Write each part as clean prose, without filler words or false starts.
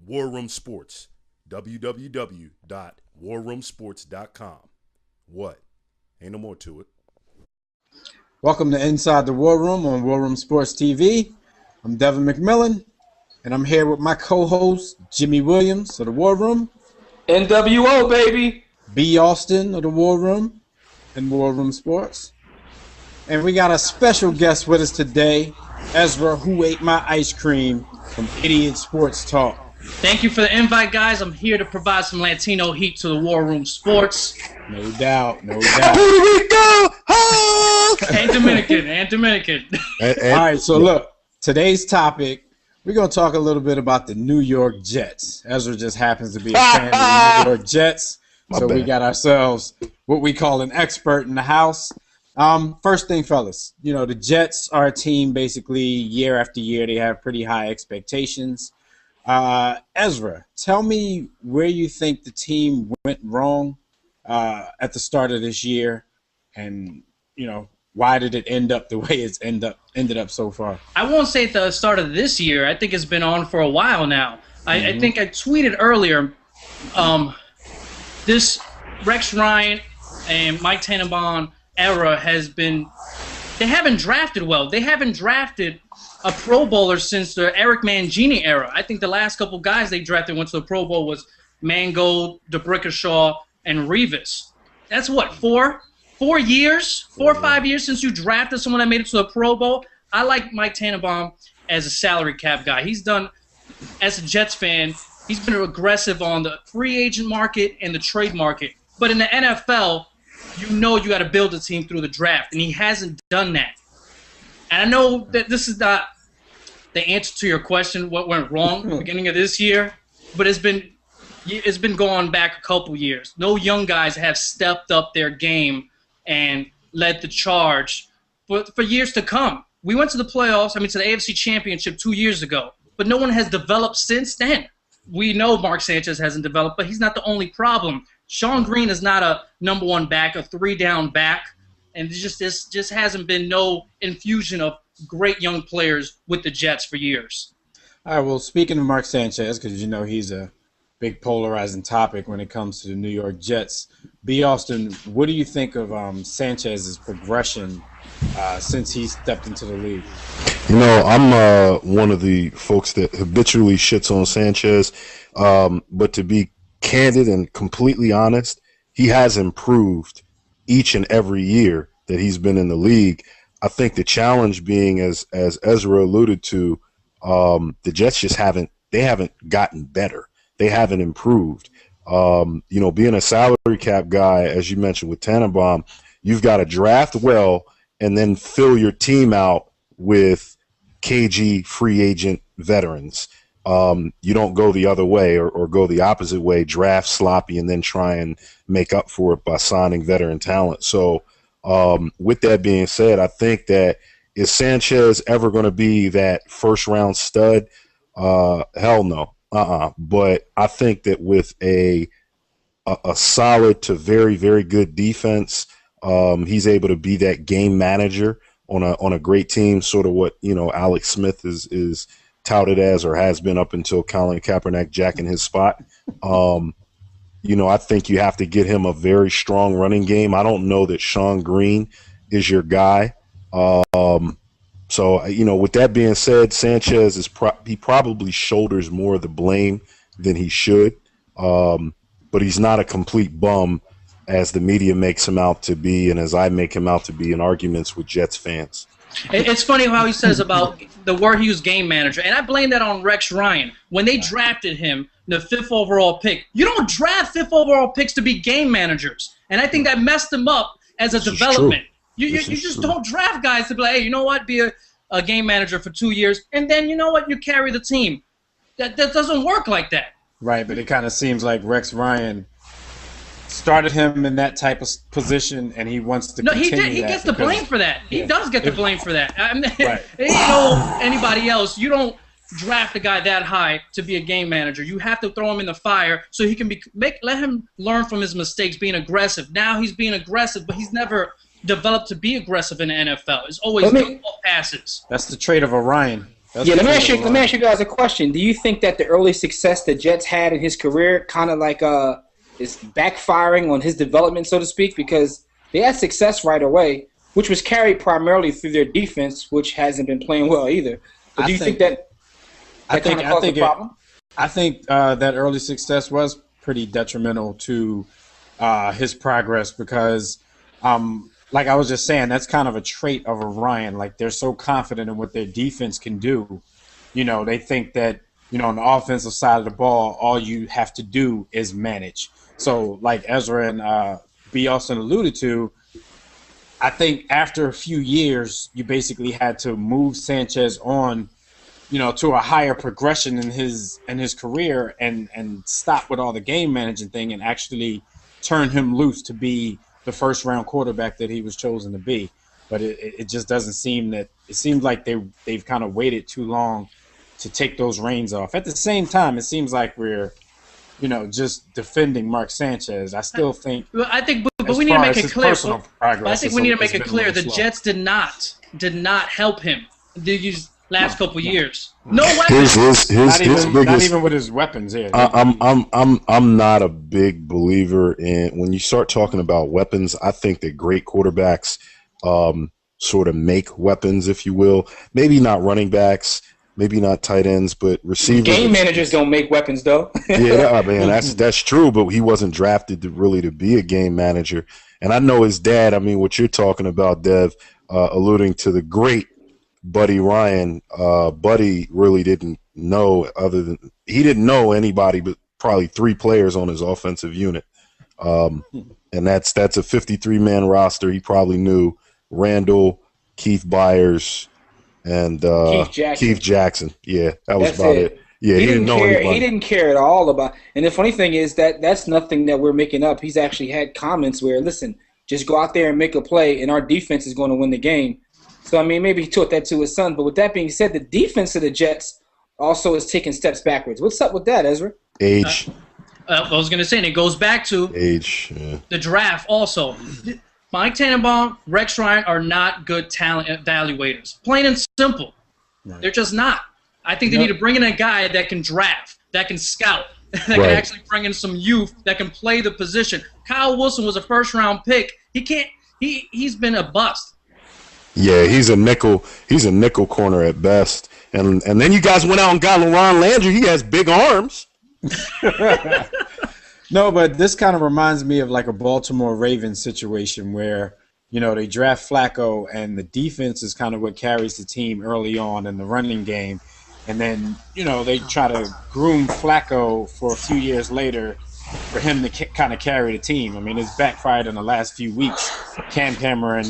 War Room Sports, www.warroomsports.com. What? Ain't no more to it. Welcome to Inside the War Room on War Room Sports TV. I'm Devin McMillan, and I'm here with my co-host, Jimmy Williams of the War Room. NWO, baby. B. Austin of the War Room and War Room Sports. And we got a special guest with us today, Ezra, who ate my ice cream from Idiot Sports Talk. Thank you for the invite, guys. I'm here to provide some Latino heat to the War Room Sports. No doubt, no doubt. Puerto Rico! Oh! And Dominican. All right, so look, today's topic, we're going to talk a little bit about the New York Jets. Ezra just happens to be a fan of the New York Jets, so we got ourselves what we call an expert in the house. First thing, fellas, you know, the Jets are a team basically year after year. They have pretty high expectations. Ezra, tell me where you think the team went wrong at the start of this year, and, you know, why did it end up the way it's ended up so far? I won't say at the start of this year. I think it's been on for a while now. I think I tweeted earlier, this Rex Ryan and Mike Tannenbaum era has been, they haven't drafted well. They haven't drafted a Pro Bowler since the Eric Mangini era. I think the last couple guys they drafted went to the Pro Bowl was Mangold, DeBrickashaw, and Revis. That's what, 4 years, 4 or 5 years since you drafted someone that made it to the Pro Bowl. I like Mike Tannenbaum as a salary cap guy. He's done, as a Jets fan, he's been aggressive on the free agent market and the trade market. But in the NFL, you know you got to build a team through the draft, and he hasn't done that. And I know that this is not the answer to your question, what went wrong at the beginning of this year, but it's been going back a couple years. No young guys have stepped up their game and led the charge for years to come. We went to the playoffs, to the AFC Championship 2 years ago, but no one has developed since then. We know Mark Sanchez hasn't developed, but he's not the only problem. Sean Green is not a number one back, a three-down back, and there just hasn't been no infusion of great young players with the Jets for years. All right, well, speaking of Mark Sanchez, because you know he's a big polarizing topic when it comes to the New York Jets, B. Austin, what do you think of Sanchez's progression since he stepped into the league? You know, I'm one of the folks that habitually shits on Sanchez, but to be candid and completely honest, he has improved each and every year that he's been in the league. I think the challenge being, as Ezra alluded to, the Jets just haven't gotten better. They haven't improved. You know, being a salary cap guy, as you mentioned with Tannenbaum, you've got to draft well and then fill your team out with KG free agent veterans. You don't go the other way or go the opposite way, draft sloppy, and then try and make up for it by signing veteran talent. So with that being said, I think that is Sanchez ever going to be that first-round stud? Hell no. But I think that with a solid to very, very good defense, he's able to be that game manager on a great team, sort of what, you know, Alex Smith is touted as, or has been up until Colin Kaepernick jacking his spot. You know, I think you have to get him a very strong running game. I don't know that Sean Green is your guy. So, you know, with that being said, Sanchez he probably shoulders more of the blame than he should. But he's not a complete bum as the media makes him out to be, and as I make him out to be in arguments with Jets fans. It's funny how he says about the word he used, game manager, and I blame that on Rex Ryan. When they drafted him, the 5th overall pick, you don't draft 5th overall picks to be game managers, and I think that messed him up as a development. You just don't draft guys to be like, hey, you know what, be a game manager for 2 years, and then you know what, you carry the team. That doesn't work like that. Right, but it kind of seems like Rex Ryan started him in that type of position, and he wants to continue that. He gets the blame for that. He does get the blame for that. I mean, right. Ain't no anybody else. You don't draft a guy that high to be a game manager. You have to throw him in the fire so he can let him learn from his mistakes, being aggressive. Now he's being aggressive, but he's never developed to be aggressive in the NFL. It's alwaes passes. That's the trait of Orion. Let me ask you guys a question. Do you think that the early success the Jets had in his career kind of like is backfiring on his development, so to speak? Because they had success right away, which was carried primarily through their defense, which hasn't been playing well either. But do you think that kind of caused a problem? I think that early success was pretty detrimental to his progress because, like I was just saying, that's kind of a trait of Orion. Like, they're so confident in what their defense can do. You know, they think that, you know, on the offensive side of the ball, all you have to do is manage. So, like Ezra and B. Austin alluded to, I think after a few years, you basically had to move Sanchez on, you know, to a higher progression in his career and stop with all the game managing thing and actually turn him loose to be the first round quarterback that he was chosen to be. But it just doesn't seem that – it seems like they've kind of waited too long to take those reins off. At the same time, it seems like we're, you know, just defending Mark Sanchez. I still think – Well, I think – but we need to make it clear. I think we need to make it clear the Jets did not help him these last couple years. No weapons. Not even with his weapons. Yeah. I'm not a big believer in when you start talking about weapons. I think that great quarterbacks sort of make weapons, if you will. Maybe not running backs, maybe not tight ends, but receivers. Game managers don't make weapons, though. Yeah, I mean that's true, but he wasn't drafted to be a game manager. And I know his dad. I mean, what you're talking about, Dev, alluding to the great Buddy Ryan. Buddy really didn't know he didn't know anybody but probably 3 players on his offensive unit, and that's a 53-man roster. He probably knew Randall, Keith Byers, and Keith Jackson. Yeah, that was about it. Yeah, he didn't know anybody. He didn't care at all about. And the funny thing is that's nothing that we're making up. He's actually had comments where, listen, just go out there and make a play, and our defense is going to win the game. So, I mean, maybe he taught that to his son. But with that being said, the defense of the Jets also is taking steps backwards. What's up with that, Ezra? Age. I was going to say, and it goes back to age. The draft also. Mike Tannenbaum, Rex Ryan are not good talent evaluators. Plain and simple. Right. They're just not. I think they need to bring in a guy that can draft, that can scout, that can actually bring in some youth that can play the position. Kyle Wilson was a first-round pick. He's been a bust. Yeah, he's a nickel corner at best. And then you guys went out and got LaRon Landry. He has big arms. No, but this kind of reminds me of like a Baltimore Ravens situation where, you know, they draft Flacco and the defense is kind of what carries the team early on in the running game. And then, you know, they try to groom Flacco for a few years later for him to kind of carry the team. I mean, it's backfired in the last few weeks. Cam Cameron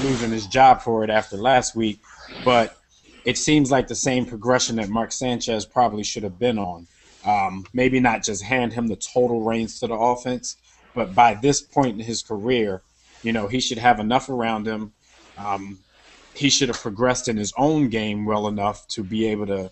losing his job for it after last week. But it seems like the same progression that Mark Sanchez probably should have been on. Maybe not just hand him the total reins to the offense, but by this point in his career, you know, he should have enough around him. He should have progressed in his own game well enough to be able to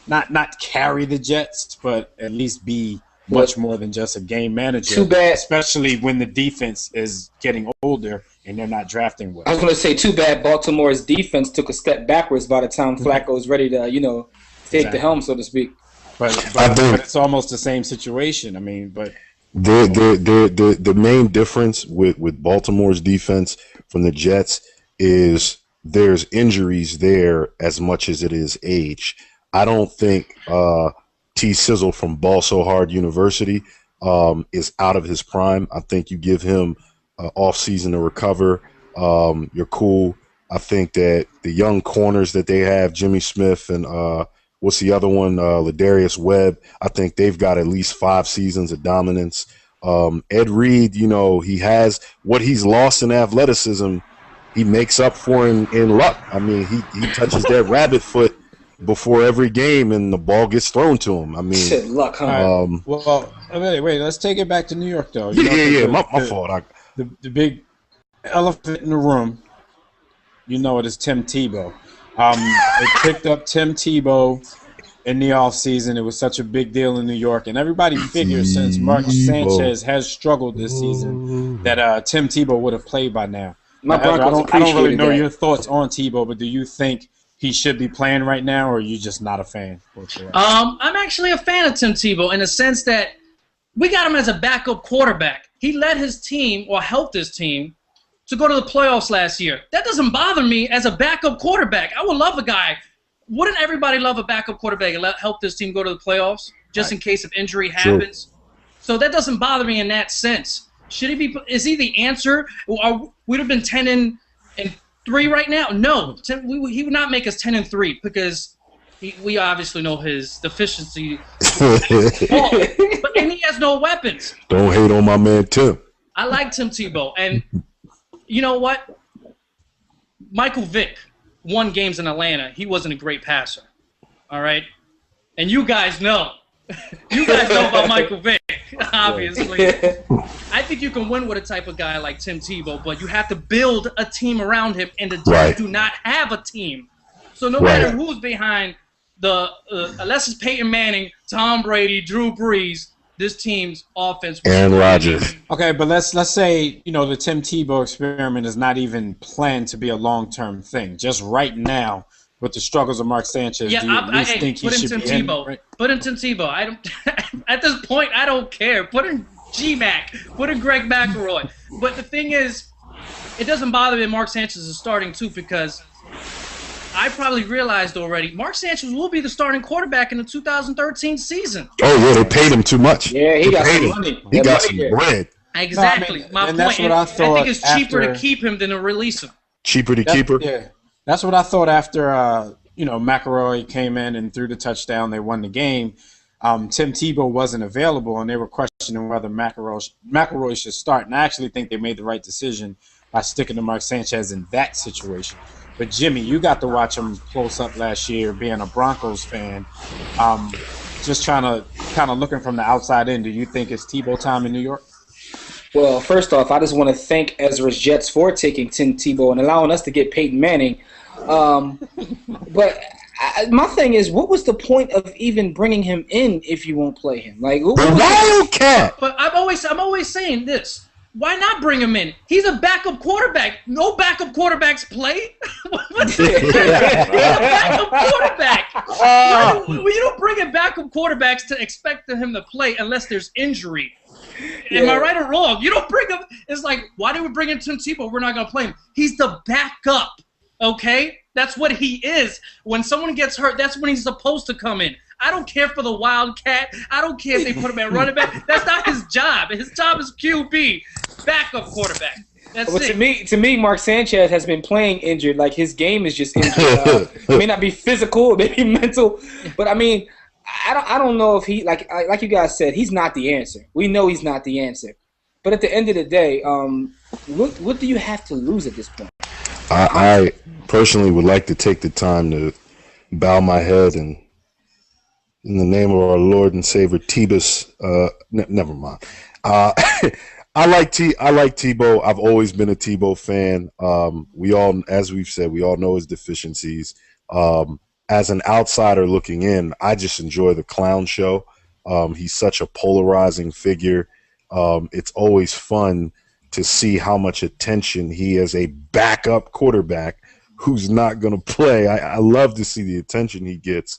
not carry the Jets, but at least be much more than just a game manager. Too bad. Especially when the defense is getting older and they're not drafting well. I was going to say, too bad Baltimore's defense took a step backwards by the time Flacco was ready to, you know, take the helm, so to speak. But it's almost the same situation. I mean, but the main difference with Baltimore's defense from the Jets is there's injuries there as much as it is age. I don't think T. Sizzle from Ball So Hard University is out of his prime. I think you give him off season to recover. You're cool. I think that the young corners that they have, Jimmy Smith and what's the other one, Ladarius Webb, I think they've got at least 5 seasons of dominance. Ed Reed, you know, he has what he's lost in athleticism, he makes up for in luck. I mean, he touches that rabbit foot before every game and the ball gets thrown to him. I mean, shit, luck, huh? Well, wait, let's take it back to New York, though. My fault. The big elephant in the room, you know it is Tim Tebow. They picked up Tim Tebow in the offseason. It was such a big deal in New York, and everybody figures since Mark Sanchez has struggled this season that Tim Tebow would have played by now. I don't really know your thoughts on Tebow, but do you think he should be playing right now, or are you just not a fan? I'm actually a fan of Tim Tebow in the sense that we got him as a backup quarterback. He led his team or helped his team to go to the playoffs last year. That doesn't bother me as a backup quarterback. I would love a guy. Wouldn't everybody love a backup quarterback and help this team go to the playoffs just in case of injury happens? Sure. So that doesn't bother me in that sense. Should he be? Is he the answer? We'd have been 10-3 right now. No, he would not make us 10-3 because we obviously know his deficiency. But he has no weapons. Don't hate on my man Tim. I like Tim Tebow, and you know what? Michael Vick won games in Atlanta. He wasn't a great passer. All right, and you guys know. You guys know about Michael Vick, obviously. I think you can win with a type of guy like Tim Tebow, but you have to build a team around him, and the Jets do not have a team. So no matter who's behind unless it's Peyton Manning, Tom Brady, Drew Brees, this team's offense. Aaron Rodgers. Okay, but let's say the Tim Tebow experiment is not even planned to be a long-term thing. Just right now. With the struggles of Mark Sanchez, yeah, do you at least think he should be in? Put in Tim Tebow. I don't. At this point, I don't care. Put in G-Mac. Put in Greg McElroy. But the thing is, it doesn't bother me. Mark Sanchez is starting too because I probably realized already Mark Sanchez will be the starting quarterback in the 2013 season. Oh yeah, they paid him too much. Yeah, he got some money. He got some bread. Exactly. My point. That's what I thought. I think it's cheaper to keep him than to release him. Cheaper to keep her. Yeah. That's what I thought after, McElroy came in and threw the touchdown. They won the game. Tim Tebow wasn't available, and they were questioning whether McElroy should start. And I actually think they made the right decision by sticking to Mark Sanchez in that situation. But, Jimmy, you got to watch him close up last year being a Broncos fan. Just trying to kind of looking from the outside in, do you think it's Tebow time in New York? Well, first off, I just want to thank Ezra's Jets for taking Tim Tebow and allowing us to get Peyton Manning. But my thing is, what was the point of even bringing him in if you won't play him? Like, Wildcat. But I'm always saying this. Why not bring him in? He's a backup quarterback. No backup quarterbacks play. He's a backup quarterback. You don't bring in backup quarterbacks to expect him to play unless there's injury. Am I right or wrong? You don't bring him. It's like, why do we bring in Tim Tebow? We're not going to play him. He's the backup, okay? That's what he is. When someone gets hurt, that's when he's supposed to come in. I don't care for the Wildcat. I don't care if they put him at running back. That's not his job. His job is QB, backup quarterback. That's it. To me, Mark Sanchez has been playing injured. Like, his game is just injured. It may not be physical, maybe mental, but I mean, I don't know if he like you guys said, he's not the answer. We know he's not the answer. But at the end of the day, what do you have to lose at this point? I personally would like to take the time to bow my head and in the name of our Lord and Savior Tebus. Never mind. I like Tebow. I've always been a Tebow fan. We all, as we've said, we all know his deficiencies. As an outsider looking in, I just enjoy the clown show. He's such a polarizing figure. It's always fun to see how much attention he as a backup quarterback who's not going to play. I love to see the attention he gets.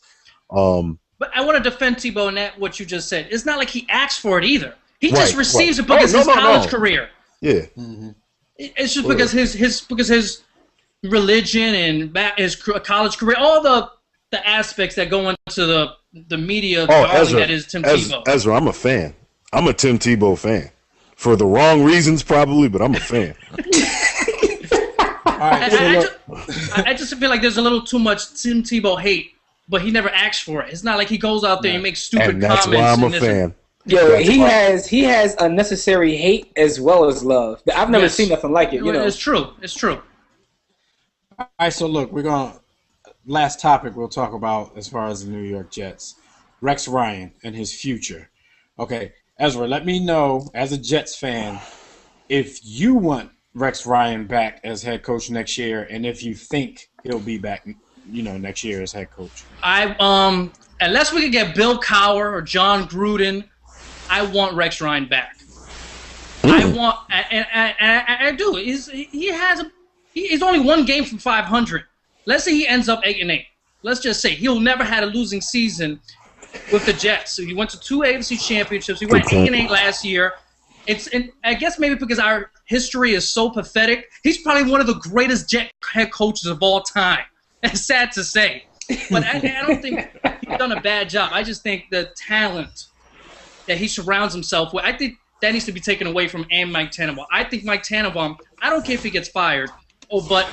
But I want to defend Tebow in that what you just said. It's not like he asked for it either. He just receives it because his college career. Yeah. Mm-hmm. It's just because his religion and his college career, all the aspects that go into the media Ezra, that is Tim Tebow. Ezra, I'm a fan. I'm a Tim Tebow fan. For the wrong reasons, probably, but I'm a fan. All right, I just feel like there's a little too much Tim Tebow hate, but he never asked for it. It's not like he goes out there and makes stupid comments. And that's why I'm a fan. Yo, he has unnecessary hate as well as love. I've never seen nothing like it. It's true. It's true. All right, so look, we're going to last topic we'll talk about as far as the New York Jets. Rex Ryan and his future. Okay, Ezra, let me know, as a Jets fan, if you want Rex Ryan back as head coach next year, and if you think he'll be back, next year as head coach. Unless we could get Bill Cowher or John Gruden, I want Rex Ryan back. I do. He's only one game from 500. let's say he ends up 8-8. Let's just say he'll never had a losing season with the Jets. So he went to 2 AFC championships. He went 8-8 last year. And I guess maybe because our history is so pathetic, he's probably one of the greatest Jet head coaches of all time. It's sad to say. But I don't think he's done a bad job. I just think the talent that he surrounds himself with, I think that needs to be taken away from Mike Tannenbaum. I think Mike Tannenbaum, I don't care if he gets fired, but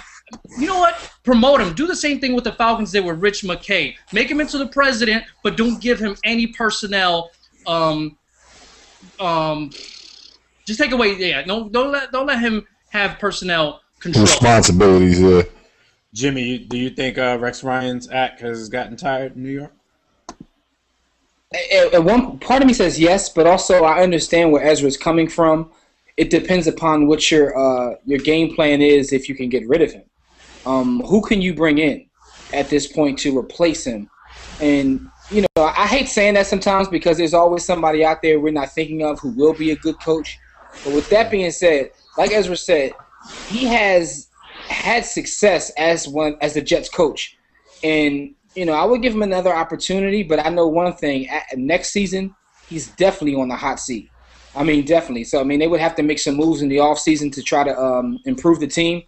you know what? Promote him. Do the same thing with the Falcons did with Rich McKay. Make him into the president, but don't give him any personnel. Just take away. Yeah, don't let him have personnel control. Responsibilities. Yeah. Jimmy, do you think Rex Ryan's act has gotten tired in New York? At one part of me says yes, but also I understand where Ezra is coming from. It depends upon what your game plan is if you can get rid of him. Who can you bring in at this point to replace him? And, you know, I hate saying that sometimes because there's always somebody out there we're not thinking of who will be a good coach. But with that being said, like Ezra said, he has had success as the Jets coach. And, you know, I would give him another opportunity, but I know one thing. Next season, he's definitely on the hot seat. I mean, definitely. So, I mean, they would have to make some moves in the offseason to try to improve the team.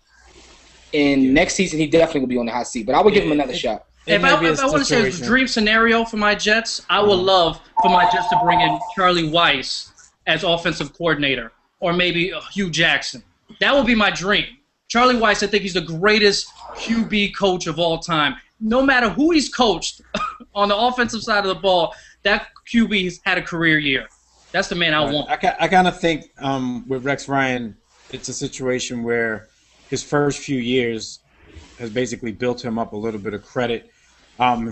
And next season, he definitely will be on the hot seat. But I would give him another shot. If I want to say a dream scenario for my Jets, I would love for my Jets to bring in Charlie Weiss as offensive coordinator, or maybe Hugh Jackson. That would be my dream. Charlie Weiss, I think he's the greatest QB coach of all time. No matter who he's coached on the offensive side of the ball, that QB has had a career year. That's the man I want. I kind of think with Rex Ryan, it's a situation where his first few years has basically built him up a little bit of credit.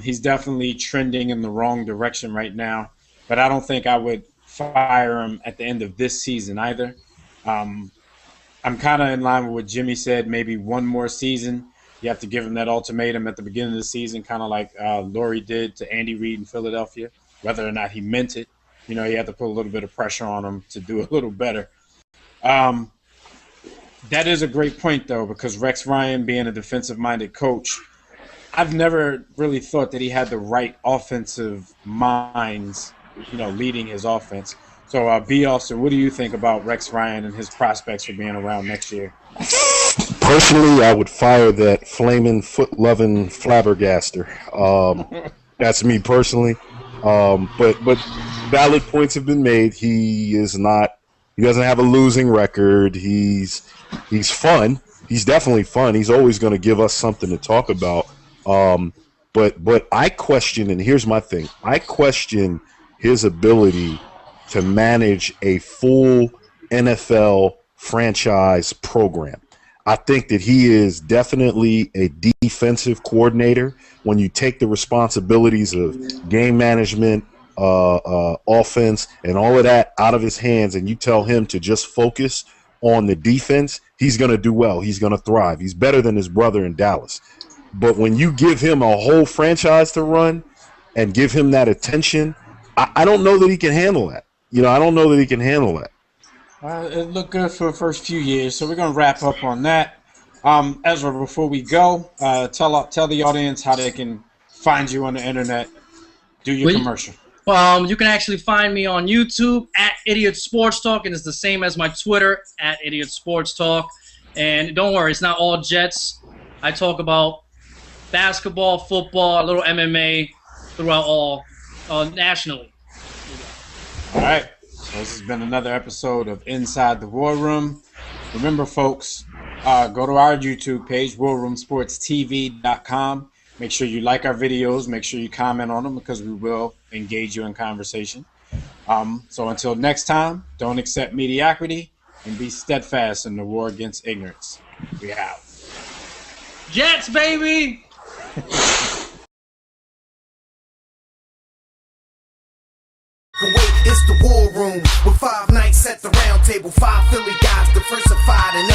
He's definitely trending in the wrong direction right now, but I don't think I would fire him at the end of this season either. I'm kind of in line with what Jimmy said, maybe one more season. You have to give him that ultimatum at the beginning of the season, kind of like Laurie did to Andy Reid in Philadelphia, whether or not he meant it. You know, you have to put a little bit of pressure on him to do a little better. That is a great point, though, because Rex Ryan being a defensive-minded coach, I've never really thought that he had the right offensive minds, you know, leading his offense. So, B. Austin, what do you think about Rex Ryan and his prospects for being around next year? Personally, I would fire that flaming, foot-loving flabbergaster. That's me personally. But valid points have been made. He doesn't have a losing record. He's fun. He's definitely fun. He's always going to give us something to talk about. But I question, and here's my thing, I question his ability to manage a full NFL franchise program. I think that he is definitely a defensive coordinator. When you take the responsibilities of game management, offense, and all of that out of his hands, and you tell him to just focus on the defense, he's going to do well. He's going to thrive. He's better than his brother in Dallas. But when you give him a whole franchise to run and give him that attention, I don't know that he can handle that. You know, I don't know that he can handle that. It looked good for the first few years, so we're going to wrap up on that. Ezra, before we go, tell the audience how they can find you on the internet. Do your commercial. You can actually find me on YouTube at Idiot Sports Talk, and it's the same as my Twitter at Idiot Sports Talk. And don't worry, it's not all Jets. I talk about basketball, football, a little MMA throughout all nationally. All right. So this has been another episode of Inside the War Room. Remember, folks, go to our YouTube page, warroomsportstv.com. Make sure you like our videos. Make sure you comment on them because we will engage you in conversation. So until next time, don't accept mediocrity and be steadfast in the war against ignorance. We out. Jets, baby! It's the war room with 5 nights at the round table, 5 Philly guys diversified and